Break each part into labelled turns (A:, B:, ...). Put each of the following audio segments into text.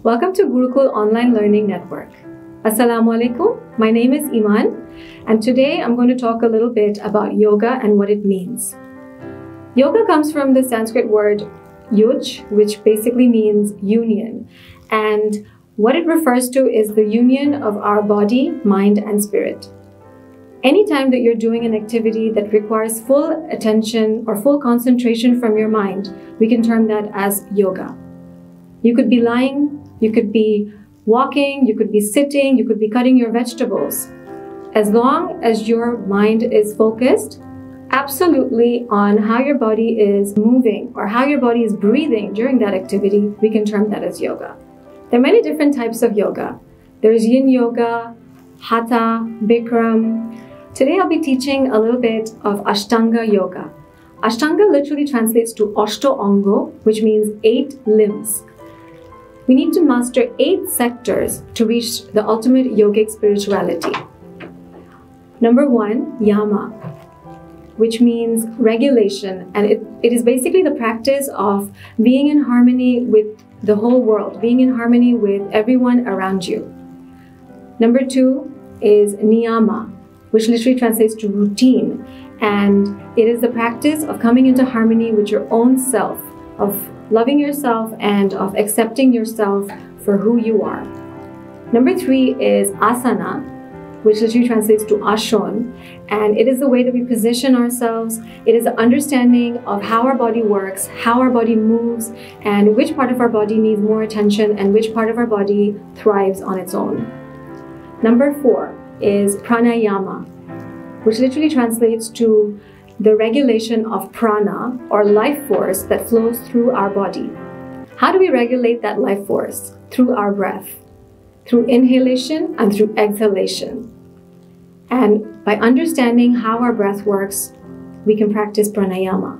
A: Welcome to Gurukul Online Learning Network. Assalamu alaikum. My name is Eeman, and today I'm going to talk a little bit about yoga and what it means. Yoga comes from the Sanskrit word yuj, which basically means union, and what it refers to is the union of our body, mind, and spirit. Anytime that you're doing an activity that requires full attention or full concentration from your mind, we can term that as yoga. You could be lying, you could be walking, you could be sitting, you could be cutting your vegetables. As long as your mind is focused absolutely on how your body is moving or how your body is breathing during that activity, we can term that as yoga. There are many different types of yoga. There's yin yoga, hatha, bikram. Today I'll be teaching a little bit of Ashtanga yoga. Ashtanga literally translates to Ashto Ango, which means 8 limbs. We need to master 8 sectors to reach the ultimate yogic spirituality. Number 1, yama, which means regulation, and it is basically the practice of being in harmony with the whole world, being in harmony with everyone around you. Number 2 is niyama, which literally translates to routine, and it is the practice of coming into harmony with your own self, of loving yourself and of accepting yourself for who you are. Number 3 is asana, which literally translates to ashon, and it is the way that we position ourselves. It is the understanding of how our body works, how our body moves, and which part of our body needs more attention and which part of our body thrives on its own. Number 4 is pranayama, which literally translates to the regulation of prana, or life force that flows through our body. How do we regulate that life force? Through our breath, through inhalation and through exhalation. And by understanding how our breath works, we can practice pranayama.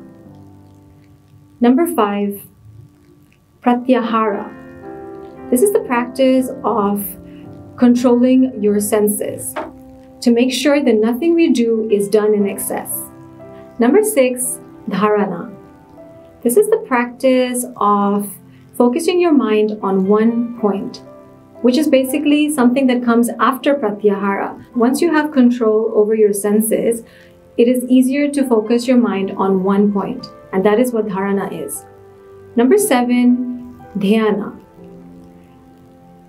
A: Number 5, pratyahara. This is the practice of controlling your senses to make sure that nothing we do is done in excess. Number 6, dharana. This is the practice of focusing your mind on one point, which is basically something that comes after pratyahara. Once you have control over your senses, it is easier to focus your mind on one point, and that is what dharana is. Number 7, dhyana.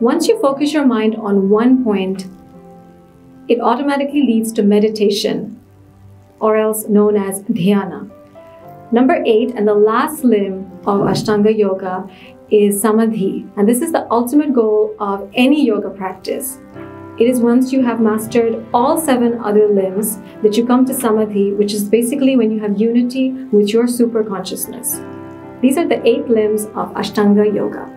A: Once you focus your mind on one point, it automatically leads to meditation, or else known as dhyana. Number 8, and the last limb of Ashtanga yoga, is samadhi, and this is the ultimate goal of any yoga practice. It is once you have mastered all 7 other limbs that you come to samadhi, which is basically when you have unity with your super consciousness. These are the 8 limbs of Ashtanga yoga.